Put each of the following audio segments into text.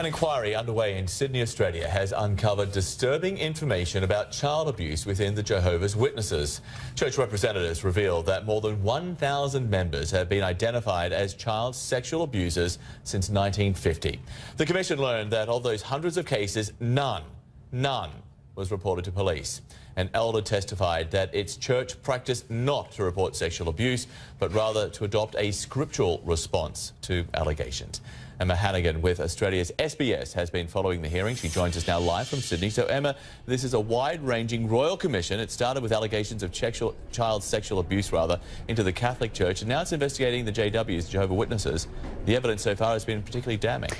An inquiry underway in Sydney, Australia has uncovered disturbing information about child abuse within the Jehovah's Witnesses. Church representatives revealed that more than 1,000 members have been identified as child sexual abusers since 1950. The Commission learned that of those hundreds of cases, none was reported to police. An elder testified that its church practiced not to report sexual abuse, but rather to adopt a scriptural response to allegations. Emma Hannigan with Australia's SBS has been following the hearing. She joins us now live from Sydney. So, Emma, this is a wide-ranging royal commission. It started with allegations of child sexual abuse, into the Catholic Church, and now it's investigating the JWs, Jehovah's Witnesses. The evidence so far has been particularly damning.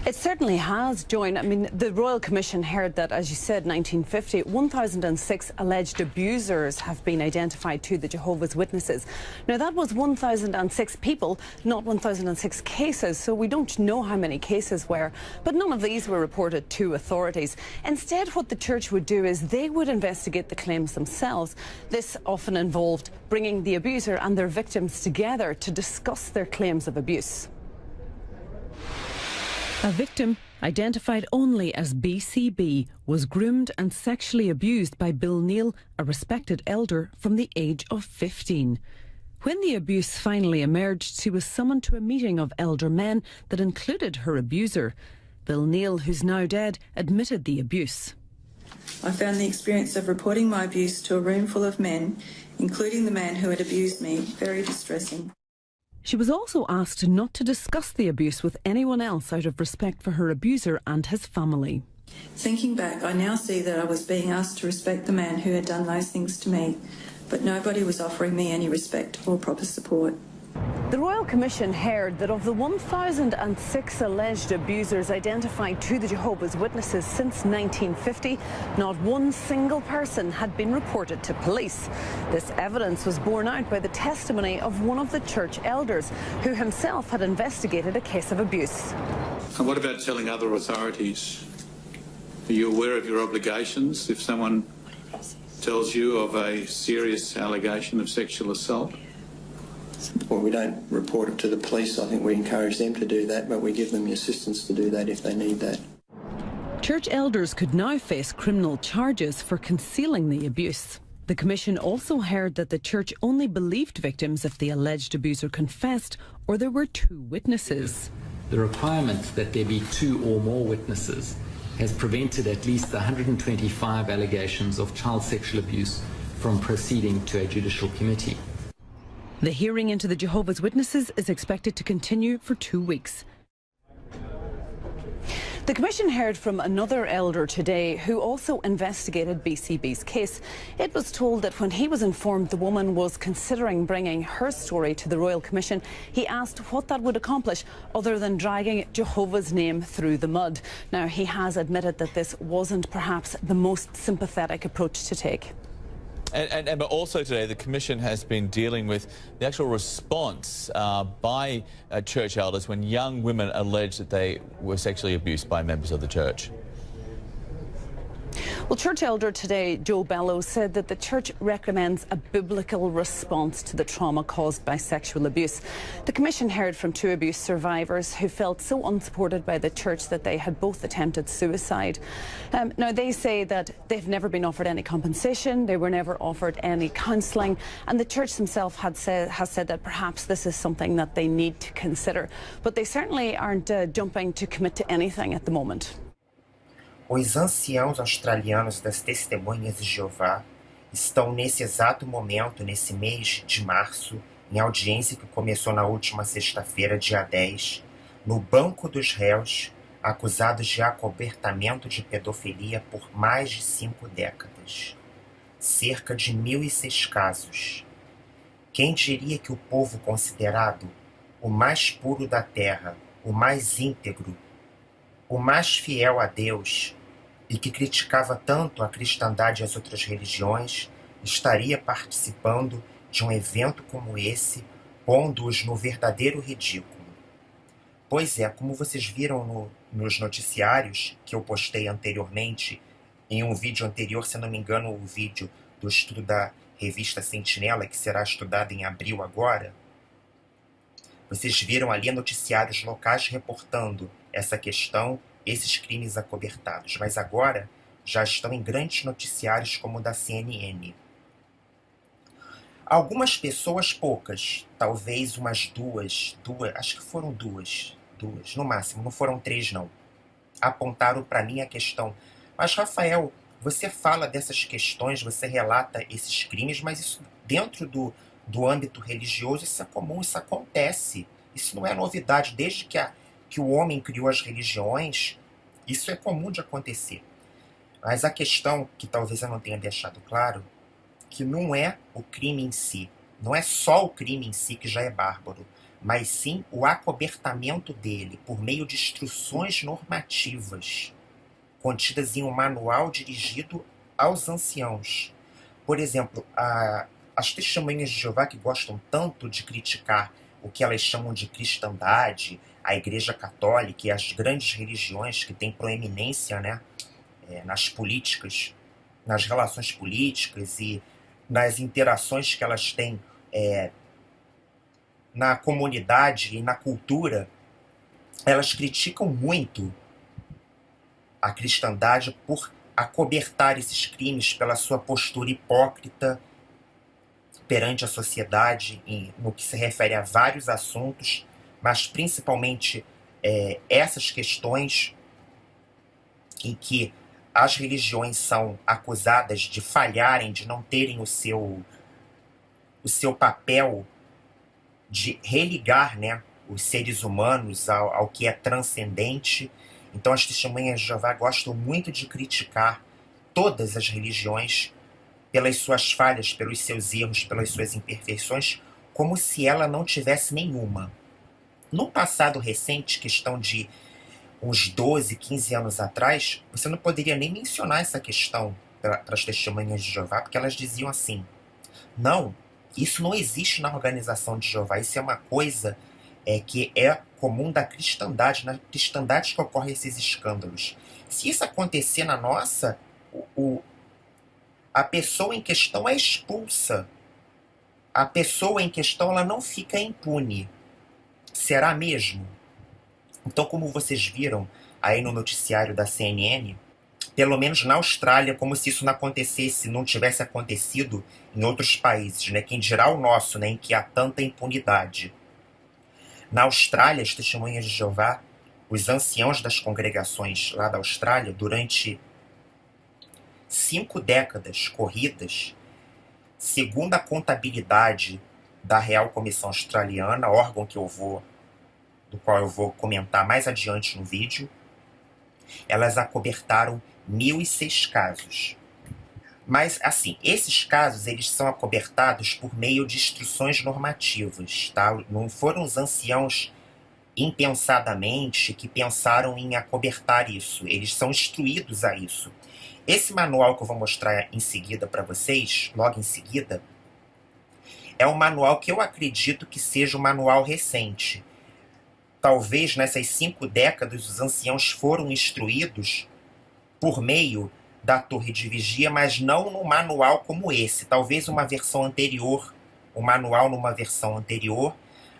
It certainly has, Joan. I mean, the Royal Commission heard that, as you said, 1950, 1,006 alleged abusers have been identified to the Jehovah's Witnesses. Now, that was 1,006 people, not 1,006 cases, so we don't know how many cases were, but none of these were reported to authorities. Instead, what the church would do is they would investigate the claims themselves. This often involved bringing the abuser and their victims together to discuss their claims of abuse. A victim, identified only as BCB, was groomed and sexually abused by Bill Neal, a respected elder, from the age of 15. When the abuse finally emerged, she was summoned to a meeting of elder men that included her abuser. Bill Neal, who's now dead, admitted the abuse. I found the experience of reporting my abuse to a room full of men, including the man who had abused me, very distressing. She was also asked not to discuss the abuse with anyone else out of respect for her abuser and his family. Thinking back, I now see that I was being asked to respect the man who had done those things to me, but nobody was offering me any respect or proper support. The Royal Commission heard that of the 1,006 alleged abusers identified to the Jehovah's Witnesses since 1950, not one single person had been reported to police. This evidence was borne out by the testimony of one of the church elders, who himself had investigated a case of abuse. And what about telling other authorities? Are you aware of your obligations if someone tells you of a serious allegation of sexual assault? Well, we don't report it to the police. I think we encourage them to do that, but we give them the assistance to do that if they need that. Church elders could now face criminal charges for concealing the abuse. The Commission also heard that the church only believed victims if the alleged abuser confessed or there were two witnesses. The requirement that there be two or more witnesses has prevented at least 125 allegations of child sexual abuse from proceeding to a judicial committee. The hearing into the Jehovah's Witnesses is expected to continue for 2 weeks. The Commission heard from another elder today who also investigated BCB's case. It was told that when he was informed the woman was considering bringing her story to the Royal Commission, he asked what that would accomplish other than dragging Jehovah's name through the mud. Now, he has admitted that this wasn't perhaps the most sympathetic approach to take. And also today, the Commission has been dealing with the actual response by church elders when young women allege that they were sexually abused by members of the church. Well, church elder today, Joe Bellows, said that the church recommends a biblical response to the trauma caused by sexual abuse. The Commission heard from two abuse survivors who felt so unsupported by the church that they had both attempted suicide. Now, they say that they've never been offered any compensation, they were never offered any counselling, and the church themselves has said that perhaps this is something that they need to consider. But they certainly aren't jumping to commit to anything at the moment. Os anciãos australianos das Testemunhas de Jeová estão nesse exato momento, nesse mês de março, em audiência que começou na última sexta-feira, dia 10, no banco dos réus, acusados de acobertamento de pedofilia por mais de 5 décadas. Cerca de 1.006 casos. Quem diria que o povo considerado o mais puro da terra, o mais íntegro, o mais fiel a Deus, e que criticava tanto a cristandade e as outras religiões, estaria participando de um evento como esse, pondo-os no verdadeiro ridículo. Pois é, como vocês viram nos noticiários que eu postei anteriormente, em um vídeo anterior, se não me engano, o vídeo do estudo da revista Sentinela, que será estudado em abril agora, Vocês viram ali noticiários locais reportando essa questão, esses crimes acobertados, mas agora já estão em grandes noticiários como o da CNN. Algumas pessoas, poucas, talvez umas duas, acho que foram duas no máximo, não foram 3 não, apontaram para mim a questão: mas Rafael, você fala dessas questões, você relata esses crimes, mas isso dentro do âmbito religioso, isso é comum, isso acontece, isso não é novidade, desde que o homem criou as religiões, isso é comum de acontecer. Mas a questão, que talvez eu não tenha deixado claro, que não é o crime em si, não é só o crime em si que já é bárbaro, mas sim o acobertamento dele por meio de instruções normativas contidas em um manual dirigido aos anciãos. Por exemplo, as testemunhas de Jeová, que gostam tanto de criticar o que elas chamam de cristandade, a Igreja Católica e as grandes religiões que têm proeminência, né, nas políticas, nas relações políticas e nas interações que elas têm na comunidade e na cultura, elas criticam muito a cristandade por acobertar esses crimes pela sua postura hipócrita perante a sociedade, no que se refere a vários assuntos, mas principalmente essas questões em que as religiões são acusadas de falharem, de não terem o seu papel de religar, né, os seres humanos ao que é transcendente. Então as testemunhas de Jeová gostam muito de criticar todas as religiões pelas suas falhas, pelos seus erros, pelas suas imperfeições, como se ela não tivesse nenhuma. No passado recente, questão de uns 12, 15 anos atrás, você não poderia nem mencionar essa questão para as testemunhas de Jeová, porque elas diziam assim: não, isso não existe na organização de Jeová, isso é uma coisa que é comum da cristandade, na cristandade que ocorrem esses escândalos. Se isso acontecer na nossa, a pessoa em questão é expulsa. A pessoa em questão, ela não fica impune. Será mesmo? Então, como vocês viram aí no noticiário da CNN, pelo menos na Austrália, como se isso não acontecesse, não tivesse acontecido em outros países, né? Quem dirá o nosso, né? Em que há tanta impunidade. Na Austrália, as testemunhas de Jeová, os anciãos das congregações lá da Austrália, durante 5 décadas corridas, segundo a contabilidade da Real Comissão Australiana, órgão do qual eu vou comentar mais adiante no vídeo, elas acobertaram 1.006 casos. Mas, assim, esses casos, eles são acobertados por meio de instruções normativas, tá? Não foram os anciãos impensadamente que pensaram em acobertar isso. Eles são instruídos a isso. Esse manual que eu vou mostrar em seguida para vocês, logo em seguida, é um manual que eu acredito que seja um manual recente. Talvez nessas 5 décadas os anciãos foram instruídos por meio da torre de vigia, mas não num manual como esse. Talvez uma versão anterior, um manual numa versão anterior,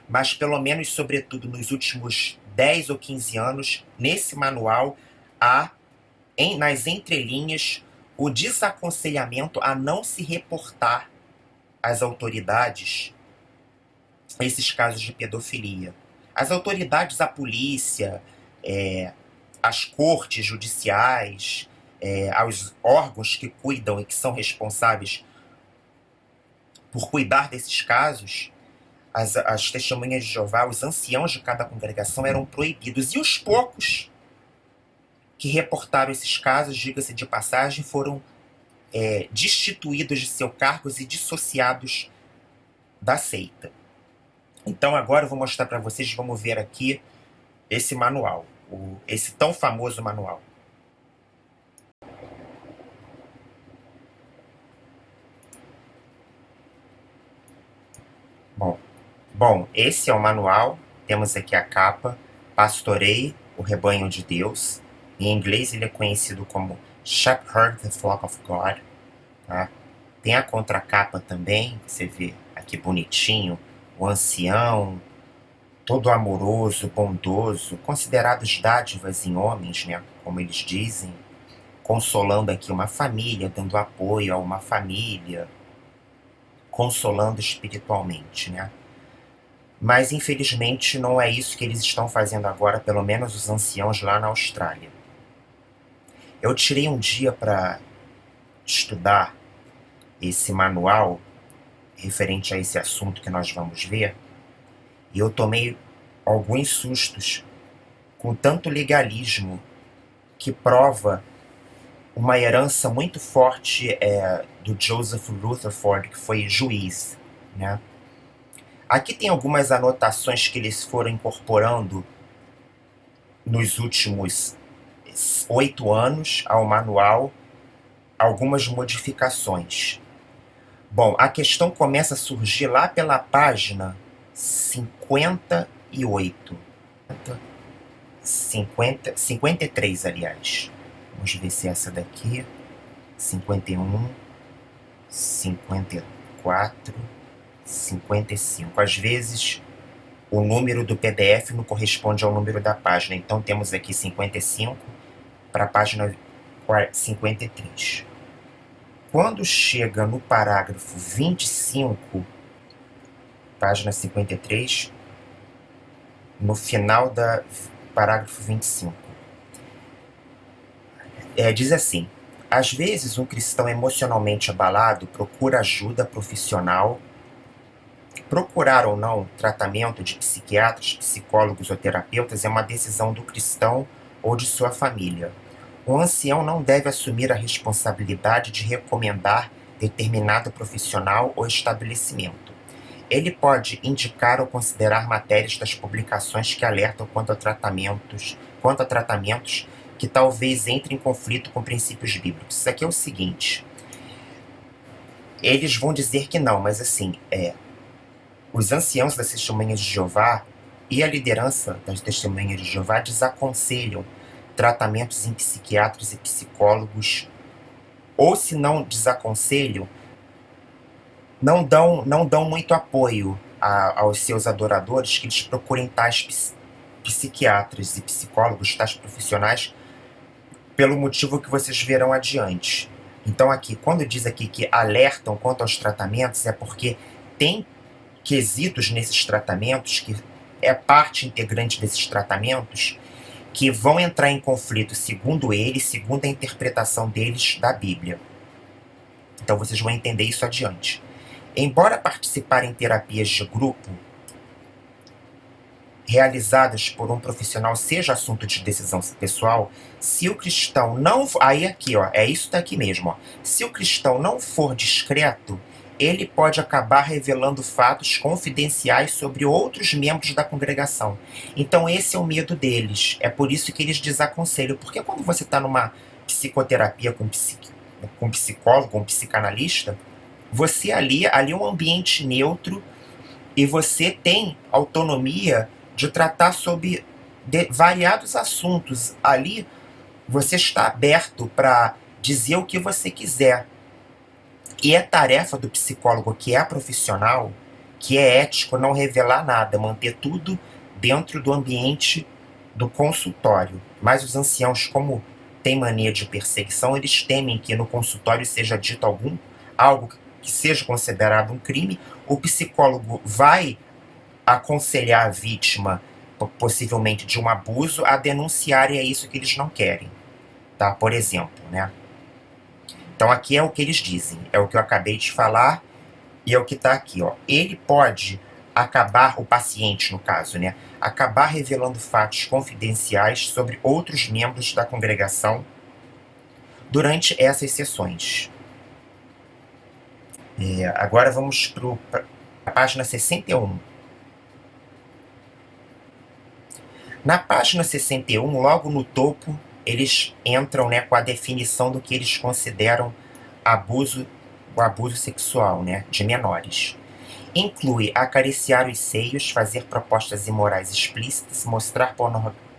mas pelo menos, sobretudo, nos últimos 10 ou 15 anos, nesse manual há, nas entrelinhas, o desaconselhamento a não se reportar às autoridades esses casos de pedofilia. As autoridades, a polícia, as cortes judiciais, aos órgãos que cuidam e que são responsáveis por cuidar desses casos, as testemunhas de Jeová, os anciãos de cada congregação eram proibidos. E os poucos que reportaram esses casos, diga-se de passagem, foram destituídos de seus cargos e dissociados da seita. Então agora eu vou mostrar para vocês, vamos ver aqui esse manual, esse tão famoso manual. Bom, esse é o manual, temos aqui a capa, Pastorei o Rebanho de Deus. Em inglês ele é conhecido como Shepherd the Flock of God. Tá? Tem a contracapa também, você vê aqui bonitinho, o ancião, todo amoroso, bondoso, considerados dádivas em homens, né, como eles dizem, consolando aqui uma família, dando apoio a uma família, consolando espiritualmente, né? Mas, infelizmente, não é isso que eles estão fazendo agora, pelo menos os anciãos lá na Austrália. Eu tirei um dia para estudar esse manual referente a esse assunto que nós vamos ver, e eu tomei alguns sustos com tanto legalismo que prova uma herança muito forte do Joseph Rutherford, que foi juiz, né? Aqui tem algumas anotações que eles foram incorporando nos últimos 8 anos ao manual, algumas modificações. Bom, a questão começa a surgir lá pela página 58. 53, aliás. Vamos ver se é essa daqui. 51, 54, 55. Às vezes, o número do PDF não corresponde ao número da página. Então, temos aqui 55 para a página 53. Quando chega no parágrafo 25, página 53, no final do parágrafo 25, diz assim: às vezes um cristão emocionalmente abalado procura ajuda profissional. Procurar ou não tratamento de psiquiatras, psicólogos ou terapeutas é uma decisão do cristão ou de sua família. Um ancião não deve assumir a responsabilidade de recomendar determinado profissional ou estabelecimento. Ele pode indicar ou considerar matérias das publicações que alertam quanto a tratamentos que talvez entrem em conflito com princípios bíblicos. Isso aqui é o seguinte: eles vão dizer que não, mas assim, os anciãos das Testemunhas de Jeová e a liderança das Testemunhas de Jeová desaconselham tratamentos em psiquiatras e psicólogos, ou se não desaconselham, não dão muito apoio aos seus adoradores que eles procurem tais psiquiatras e psicólogos, tais profissionais, pelo motivo que vocês verão adiante. Então aqui, quando diz aqui que alertam quanto aos tratamentos, é porque tem quesitos nesses tratamentos, que é parte integrante desses tratamentos, que vão entrar em conflito, segundo eles, segundo a interpretação deles da Bíblia. Então vocês vão entender isso adiante. Embora participar em terapias de grupo realizadas por um profissional seja assunto de decisão pessoal, se o cristão não... Aí aqui, ó, é isso daqui mesmo. Ó. Se o cristão não for discreto, ele pode acabar revelando fatos confidenciais sobre outros membros da congregação. Então esse é o medo deles. É por isso que eles desaconselham. Porque quando você está numa psicoterapia com um psicólogo, um psicanalista, você ali é um ambiente neutro e você tem autonomia de tratar sobre variados assuntos. Ali você está aberto para dizer o que você quiser. E é tarefa do psicólogo, que é profissional, que é ético, não revelar nada, manter tudo dentro do ambiente do consultório. Mas os anciãos, como têm mania de perseguição, eles temem que no consultório seja dito algo que seja considerado um crime. O psicólogo vai aconselhar a vítima, possivelmente de um abuso, a denunciar, e é isso que eles não querem. Tá? Por exemplo, né? Então aqui é o que eles dizem, é o que eu acabei de falar e é o que está aqui, ó. Ele pode acabar, o paciente no caso, né, acabar revelando fatos confidenciais sobre outros membros da congregação durante essas sessões. Agora vamos para a página 61. Na página 61, logo no topo, eles entram, né, com a definição do que eles consideram o abuso sexual, né, de menores. Inclui acariciar os seios, fazer propostas imorais explícitas, mostrar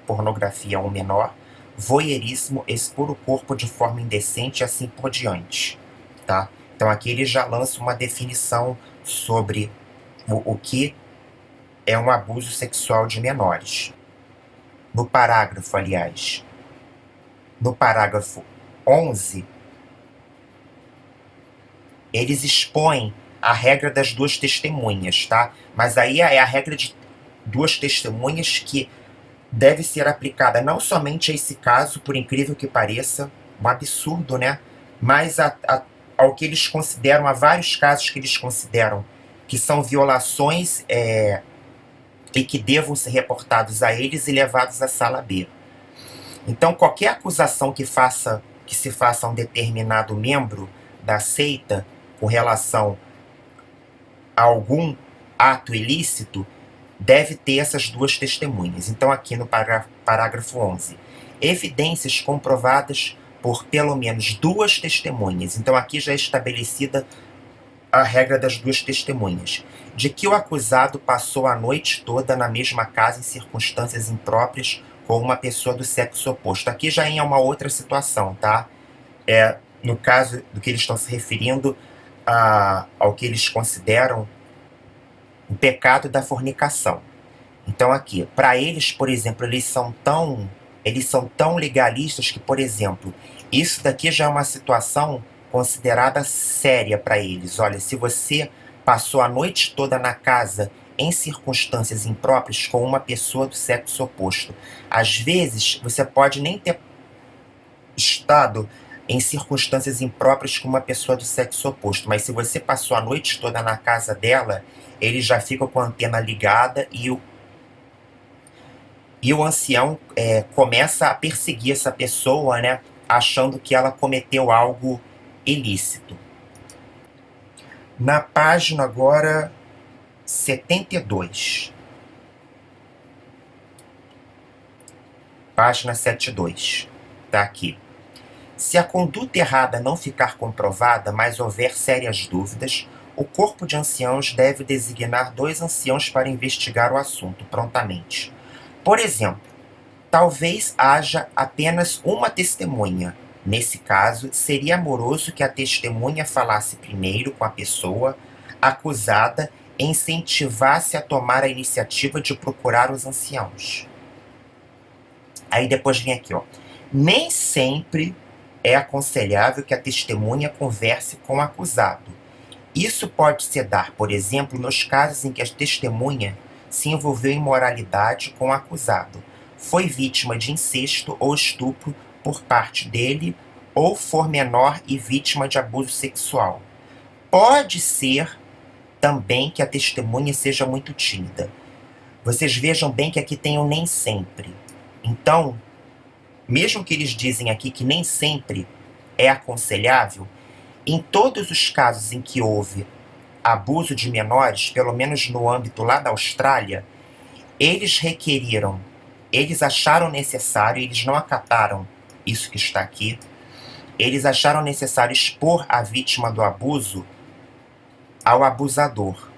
pornografia a um menor, voyeurismo, expor o corpo de forma indecente e assim por diante. Tá? Então aqui eles já lançam uma definição sobre o que é um abuso sexual de menores. No parágrafo 11, eles expõem a regra das duas testemunhas, tá? Mas aí é a regra de duas testemunhas que deve ser aplicada não somente a esse caso, por incrível que pareça, um absurdo, né? Mas ao que eles consideram, a vários casos que eles consideram que são violações e que devam ser reportados a eles e levados à sala B. Então, qualquer acusação que se faça a um determinado membro da seita com relação a algum ato ilícito, deve ter essas duas testemunhas. Então, aqui no parágrafo 11, evidências comprovadas por pelo menos duas testemunhas. Então, aqui já é estabelecida a regra das duas testemunhas, de que o acusado passou a noite toda na mesma casa em circunstâncias impróprias com uma pessoa do sexo oposto. Aqui já é uma outra situação, tá? No caso do que eles estão se referindo ao que eles consideram o pecado da fornicação. Então aqui, para eles, por exemplo, eles são tão legalistas que, por exemplo, isso daqui já é uma situação considerada séria para eles. Olha, se você passou a noite toda na casa em circunstâncias impróprias com uma pessoa do sexo oposto, às vezes você pode nem ter estado em circunstâncias impróprias com uma pessoa do sexo oposto, mas se você passou a noite toda na casa dela, ele já fica com a antena ligada e o ancião começa a perseguir essa pessoa, né, achando que ela cometeu algo ilícito. Na página agora 72. Página 72. Tá aqui. Se a conduta errada não ficar comprovada, mas houver sérias dúvidas, o corpo de anciãos deve designar 2 anciãos para investigar o assunto prontamente. Por exemplo, talvez haja apenas uma testemunha. Nesse caso, seria amoroso que a testemunha falasse primeiro com a pessoa acusada e incentivasse a tomar a iniciativa de procurar os anciãos. Aí depois vem aqui, ó. Nem sempre é aconselhável que a testemunha converse com o acusado. Isso pode se dar, por exemplo, nos casos em que a testemunha se envolveu em imoralidade com o acusado, foi vítima de incesto ou estupro por parte dele, ou for menor e vítima de abuso sexual. Pode ser também que a testemunha seja muito tímida. Vocês vejam bem que aqui tem o nem sempre. Então, mesmo que eles dizem aqui que nem sempre é aconselhável, em todos os casos em que houve abuso de menores, pelo menos no âmbito lá da Austrália, eles acharam necessário, eles não acataram isso que está aqui, eles acharam necessário expor a vítima do abuso ao abusador.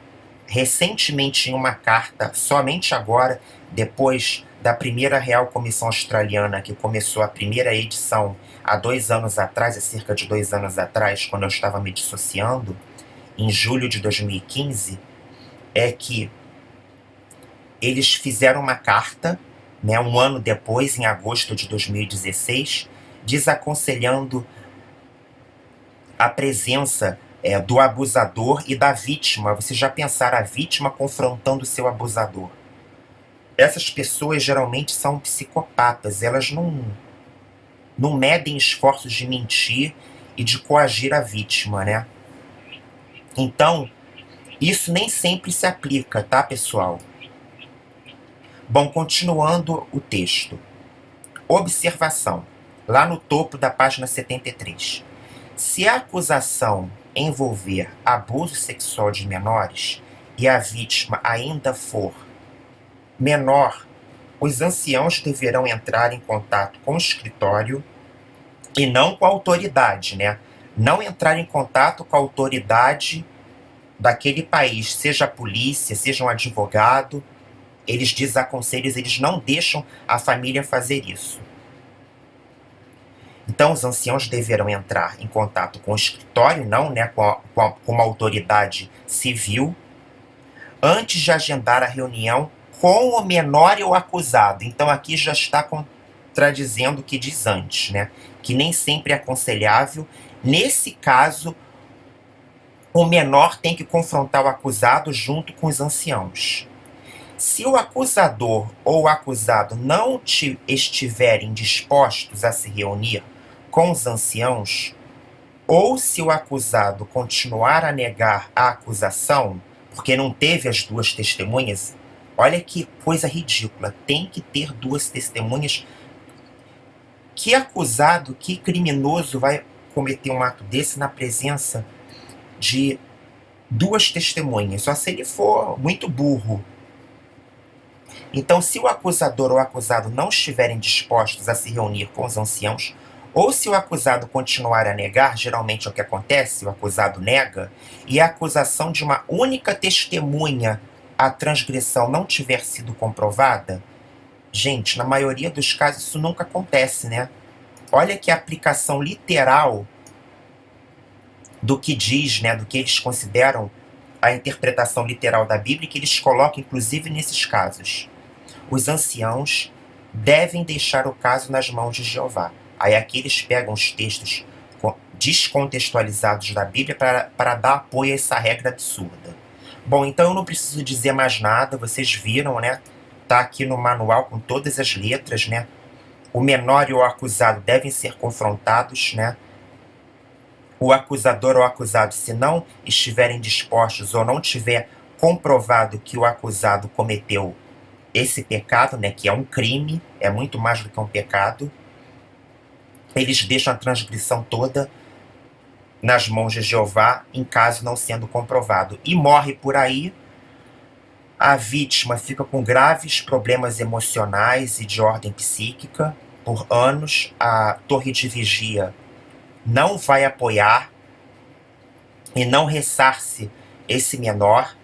Recentemente, em uma carta, somente agora, depois da primeira Real Comissão Australiana, que começou a primeira edição há 2 anos atrás, há cerca de 2 anos atrás, quando eu estava me dissociando, em julho de 2015, é que eles fizeram uma carta, né, um ano depois, em agosto de 2016, desaconselhando a presença do abusador e da vítima. Vocês já pensaram a vítima confrontando o seu abusador? Essas pessoas geralmente são psicopatas, elas não medem esforços de mentir e de coagir a vítima, né? Então, isso nem sempre se aplica, tá, pessoal? Bom, continuando o texto. Observação. Lá no topo da página 73. Se a acusação envolver abuso sexual de menores e a vítima ainda for menor, os anciãos deverão entrar em contato com o escritório e não com a autoridade, né? Não entrar em contato com a autoridade daquele país, seja a polícia, seja um advogado. Eles desaconselham, eles não deixam a família fazer isso. Então, os anciãos deverão entrar em contato com o escritório, não, né, com uma autoridade civil. antes de agendar a reunião com o menor e o acusado. Então aqui já está contradizendo o que diz antes, né? Que nem sempre é aconselhável. Nesse caso, o menor tem que confrontar o acusado junto com os anciãos. Se o acusador ou o acusado não estiverem dispostos a se reunir com os anciãos, ou se o acusado continuar a negar a acusação, porque não teve as duas testemunhas, olha que coisa ridícula, tem que ter duas testemunhas. Que acusado, que criminoso vai cometer um ato desse na presença de duas testemunhas? Só se ele for muito burro. Então, se o acusador ou o acusado não estiverem dispostos a se reunir com os anciãos, ou se o acusado continuar a negar, geralmente é o que acontece, o acusado nega, e a acusação de uma única testemunha, a transgressão não tiver sido comprovada, gente, na maioria dos casos isso nunca acontece, né? Olha que a aplicação literal do que diz, né, do que eles consideram a interpretação literal da Bíblia, que eles colocam inclusive nesses casos. Os anciãos devem deixar o caso nas mãos de Jeová. Aí aqui eles pegam os textos descontextualizados da Bíblia para dar apoio a essa regra absurda. Bom, então eu não preciso dizer mais nada, vocês viram, né? Tá aqui no manual com todas as letras, né? O menor e o acusado devem ser confrontados, né? O acusador ou acusado, se não estiverem dispostos ou não tiver comprovado que o acusado cometeu esse pecado, né, que é um crime, é muito mais do que um pecado, eles deixam a transgressão toda nas mãos de Jeová, em caso não sendo comprovado. E morre por aí. A vítima fica com graves problemas emocionais e de ordem psíquica por anos. A torre de vigia não vai apoiar e não ressarce esse menor,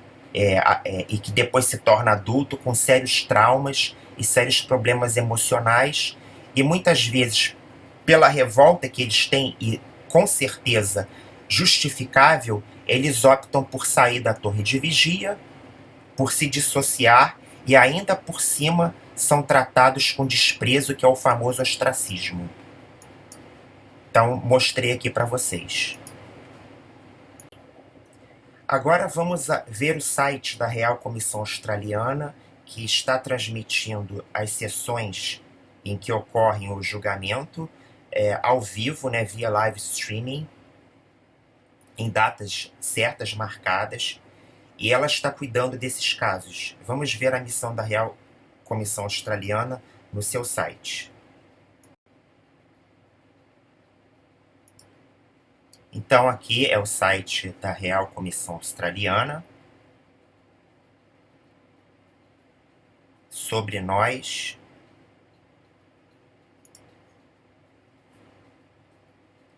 e que depois se torna adulto com sérios traumas e sérios problemas emocionais, e muitas vezes pela revolta que eles têm, e com certeza justificável, eles optam por sair da torre de vigia, por se dissociar, e ainda por cima são tratados com desprezo, que é o famoso ostracismo. Então, mostrei aqui para vocês. Agora vamos ver o site da Real Comissão Australiana, que está transmitindo as sessões em que ocorre o julgamento, ao vivo, né, via live streaming, em datas certas, marcadas, e ela está cuidando desses casos. Vamos ver a missão da Real Comissão Australiana no seu site. Então aqui é o site da Real Comissão Australiana. Sobre nós.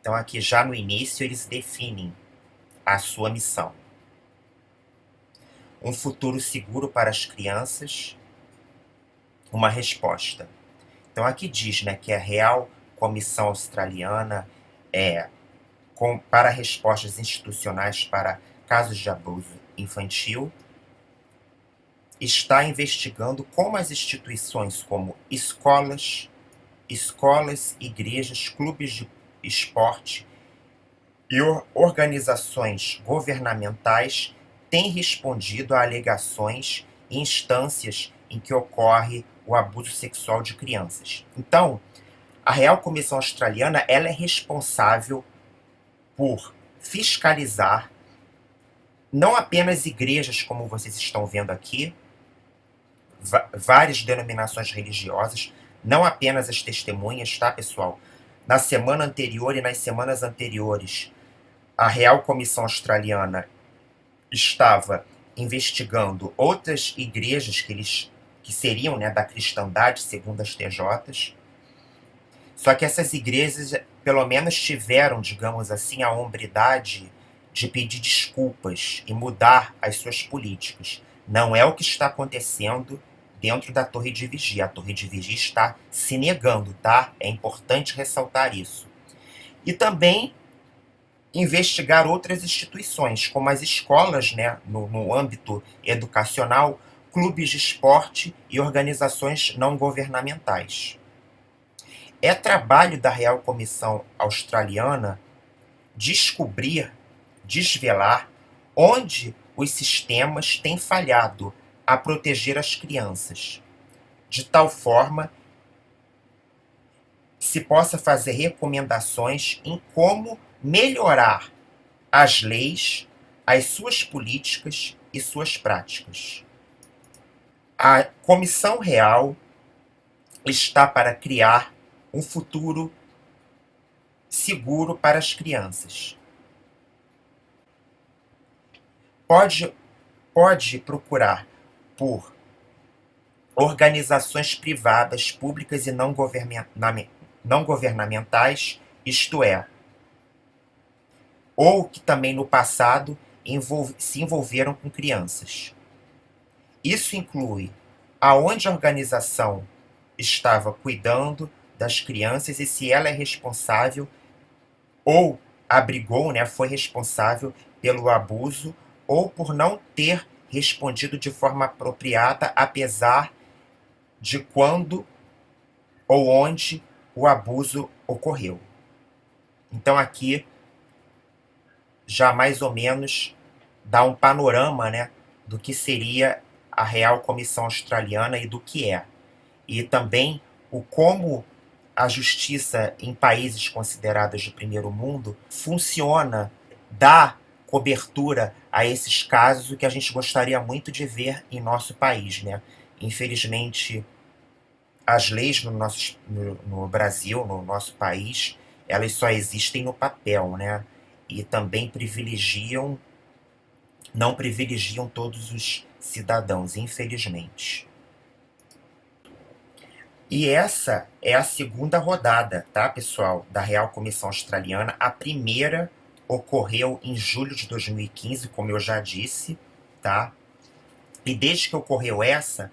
Então aqui já no início eles definem a sua missão. Um futuro seguro para as crianças. Uma resposta. Então aqui diz, né, que a Real Comissão Australiana para respostas institucionais para casos de abuso infantil, está investigando como as instituições como escolas, igrejas, clubes de esporte e organizações governamentais têm respondido a alegações e instâncias em que ocorre o abuso sexual de crianças. Então, a Real Comissão Australiana ela é responsável por fiscalizar não apenas igrejas, como vocês estão vendo aqui, várias denominações religiosas, não apenas as testemunhas, tá, pessoal? Na semana anterior e nas semanas anteriores, a Real Comissão Australiana estava investigando outras igrejas que seriam, né, da cristandade, segundo as TJs. Só que essas igrejas, pelo menos, tiveram, digamos assim, a hombridade de pedir desculpas e mudar as suas políticas. Não é o que está acontecendo dentro da Torre de Vigia. A Torre de Vigia está se negando, tá? É importante ressaltar isso. E também investigar outras instituições, como as escolas, né, no âmbito educacional, clubes de esporte e organizações não governamentais. É trabalho da Real Comissão Australiana descobrir, desvelar onde os sistemas têm falhado a proteger as crianças, de tal forma que se possa fazer recomendações em como melhorar as leis, as suas políticas e suas práticas. A Comissão Real está para criar um futuro seguro para as crianças. Pode procurar por organizações privadas, públicas e não governamentais, isto é, ou que também no passado se envolveram com crianças. Isso inclui aonde a organização estava cuidando das crianças e se ela é responsável ou abrigou, né, foi responsável pelo abuso ou por não ter respondido de forma apropriada, apesar de quando ou onde o abuso ocorreu. Então aqui já mais ou menos dá um panorama, né, do que seria a Real Comissão Australiana e do que é. E também o como a justiça em países considerados de primeiro mundo funciona, dá cobertura a esses casos, o que a gente gostaria muito de ver em nosso país, né? Infelizmente, as leis no Brasil, no nosso país, elas só existem no papel, né? E também não privilegiam todos os cidadãos, infelizmente. E essa é a segunda rodada, tá, pessoal, da Real Comissão Australiana. A primeira ocorreu em julho de 2015, como eu já disse, tá? E desde que ocorreu essa,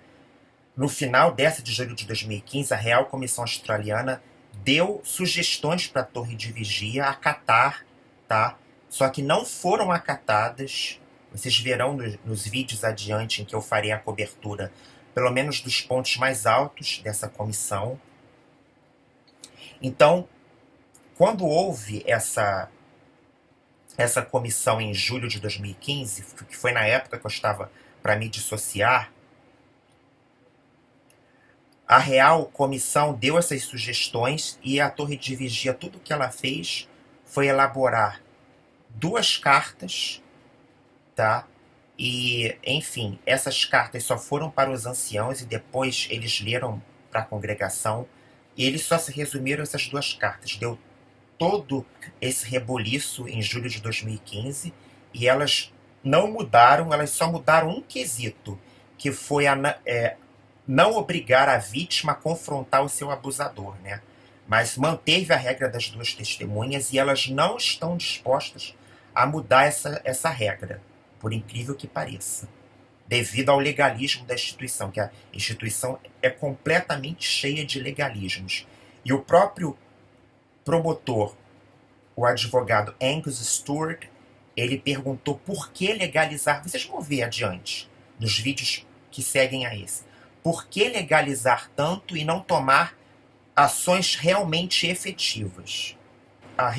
no final dessa de julho de 2015, a Real Comissão Australiana deu sugestões para a Torre de Vigia acatar, tá? Só que não foram acatadas. Vocês verão nos vídeos adiante em que eu farei a cobertura, pelo menos dos pontos mais altos dessa comissão. Então, quando houve essa comissão em julho de 2015, que foi na época que eu estava para me dissociar, a Real Comissão deu essas sugestões e a Torre de Vigia, tudo o que ela fez foi elaborar 2 cartas, tá? E, enfim, essas cartas só foram para os anciãos e depois eles leram para a congregação. E eles só se resumiram essas 2 cartas. Deu todo esse reboliço em julho de 2015 e elas não mudaram, elas só mudaram um quesito, que foi não obrigar a vítima a confrontar o seu abusador, né? Mas manteve a regra das 2 testemunhas e elas não estão dispostas a mudar essa regra, por incrível que pareça, devido ao legalismo da instituição, que a instituição é completamente cheia de legalismos. E o próprio promotor, o advogado Angus Stewart, ele perguntou por que legalizar, vocês vão ver adiante, nos vídeos que seguem a esse, por que legalizar tanto e não tomar ações realmente efetivas? A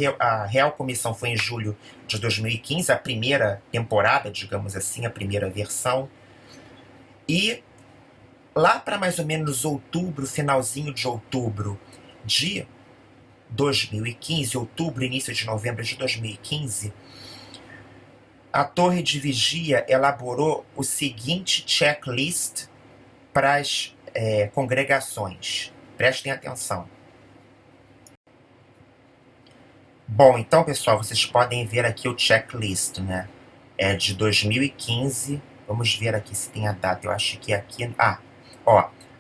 Real Comissão foi em julho de 2015, a primeira temporada, digamos assim, a primeira versão. E lá para mais ou menos outubro, finalzinho de outubro de 2015, outubro, início de novembro de 2015, a Torre de Vigia elaborou o seguinte checklist para as congregações. Prestem atenção. Bom, então, pessoal, vocês podem ver aqui o checklist, né? É de 2015. Vamos ver aqui se tem a data. Eu acho que aqui...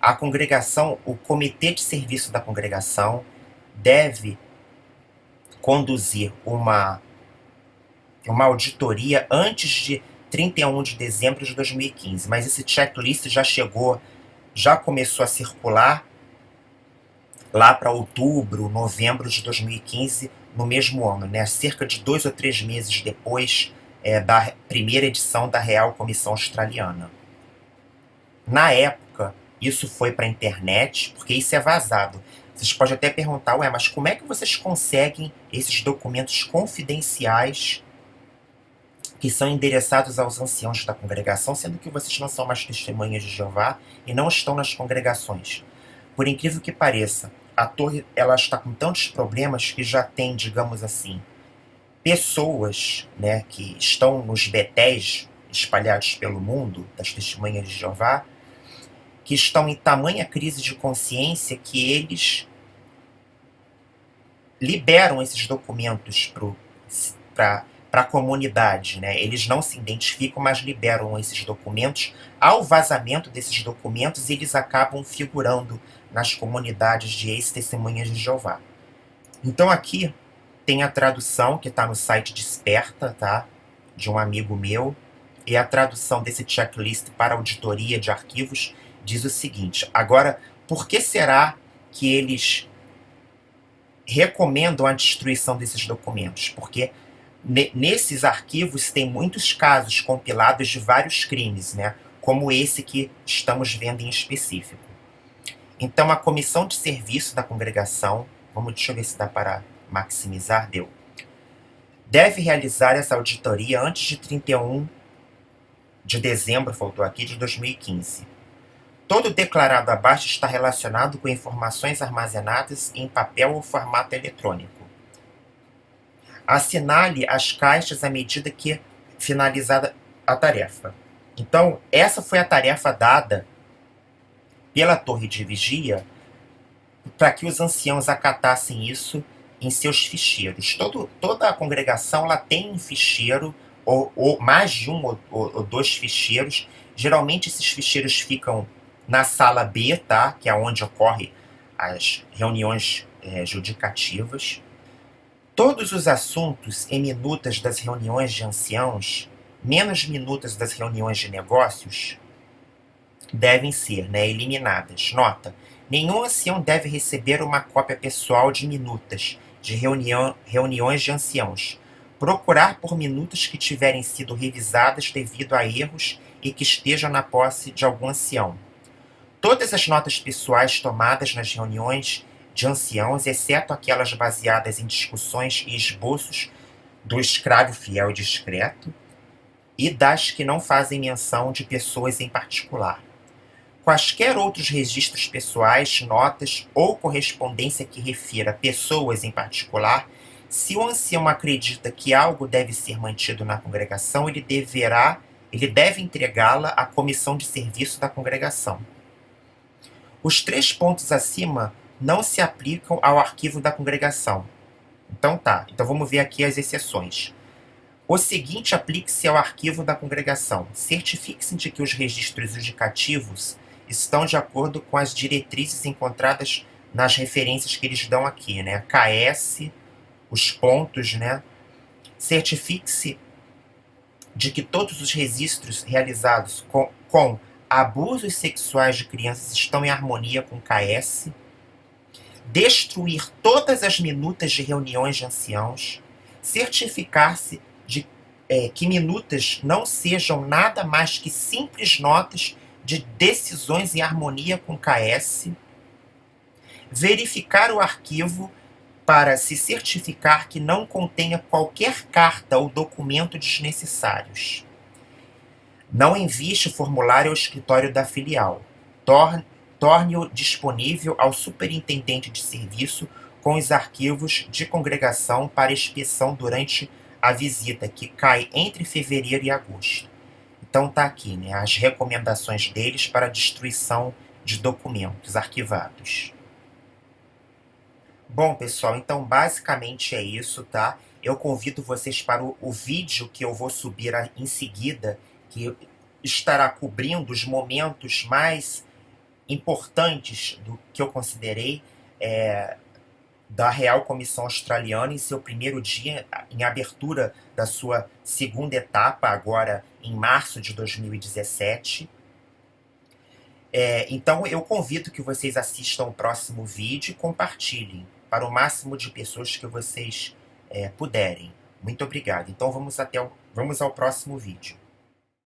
a congregação, o comitê de serviço da congregação deve conduzir uma auditoria antes de 31 de dezembro de 2015. Mas esse checklist já começou a circular lá para outubro, novembro de 2015, no mesmo ano, né, cerca de 2 ou 3 meses depois da primeira edição da Real Comissão Australiana. Na época, isso foi para a internet, porque isso é vazado. Vocês podem até perguntar, ué, mas como é que vocês conseguem esses documentos confidenciais que são endereçados aos anciãos da congregação, sendo que vocês não são mais testemunhas de Jeová e não estão nas congregações? Por incrível que pareça, a torre ela está com tantos problemas que já tem, digamos assim, pessoas, né, que estão nos betéis espalhados pelo mundo, das testemunhas de Jeová, que estão em tamanha crise de consciência que eles liberam esses documentos para a comunidade, né? Eles não se identificam, mas liberam esses documentos. Ao vazamento desses documentos, eles acabam figurando nas comunidades de ex-testemunhas de Jeová. Então aqui tem a tradução que está no site Desperta, tá? De um amigo meu, e a tradução desse checklist para auditoria de arquivos diz o seguinte: agora, por que será que eles recomendam a destruição desses documentos? Porque nesses arquivos tem muitos casos compilados de vários crimes, né? Como esse que estamos vendo em específico. Então, a comissão de serviço da congregação, deixa eu ver se dá para maximizar, deve realizar essa auditoria antes de 31 de dezembro, faltou aqui, de 2015. Todo declarado abaixo está relacionado com informações armazenadas em papel ou formato eletrônico. Assinale as caixas à medida que finalizada a tarefa. Então, essa foi a tarefa dada pela torre de vigia para que os anciãos acatassem isso em seus ficheiros. Toda a congregação ela tem um ficheiro, ou mais de um ou dois ficheiros. Geralmente esses ficheiros ficam na sala B, tá? Que é onde ocorrem as reuniões judicativas. Todos os assuntos e minutas das reuniões de anciãos, menos minutas das reuniões de negócios, devem ser, né, eliminadas. Nota: nenhum ancião deve receber uma cópia pessoal de minutas de reuniões de anciãos. Procurar por minutas que tiverem sido revisadas devido a erros e que estejam na posse de algum ancião. Todas as notas pessoais tomadas nas reuniões de anciãos, exceto aquelas baseadas em discussões e esboços do escravo fiel e discreto, e das que não fazem menção de pessoas em particular. Quaisquer outros registros pessoais, notas ou correspondência que refira pessoas em particular, se o ancião acredita que algo deve ser mantido na congregação, ele deve entregá-la à comissão de serviço da congregação. Os 3 pontos acima não se aplicam ao arquivo da congregação. Então vamos ver aqui as exceções. O seguinte aplique-se ao arquivo da congregação. Certifique-se de que os registros judicativos estão de acordo com as diretrizes encontradas nas referências que eles dão aqui, né? KS, os pontos, né? Certifique-se de que todos os registros realizados com abusos sexuais de crianças estão em harmonia com KS. Destruir todas as minutas de reuniões de anciãos. Certificar-se de que minutas não sejam nada mais que simples notas de decisões em harmonia com KS. Verificar o arquivo para se certificar que não contenha qualquer carta ou documento desnecessários. Não envie este formulário ao escritório da filial. Torne-o disponível ao superintendente de serviço com os arquivos de congregação para inspeção durante a visita, que cai entre fevereiro e agosto. Então está aqui, né, as recomendações deles para a destruição de documentos arquivados. Bom, pessoal, então basicamente é isso, tá? Eu convido vocês para o vídeo que eu vou subir em seguida, que estará cobrindo os momentos mais importantes do que eu considerei da Real Comissão Australiana em seu primeiro dia, em abertura da sua segunda etapa, agora em março de 2017. Então eu convido que vocês assistam o próximo vídeo e compartilhem para o máximo de pessoas que vocês puderem. Muito obrigado. Então vamos ao próximo vídeo.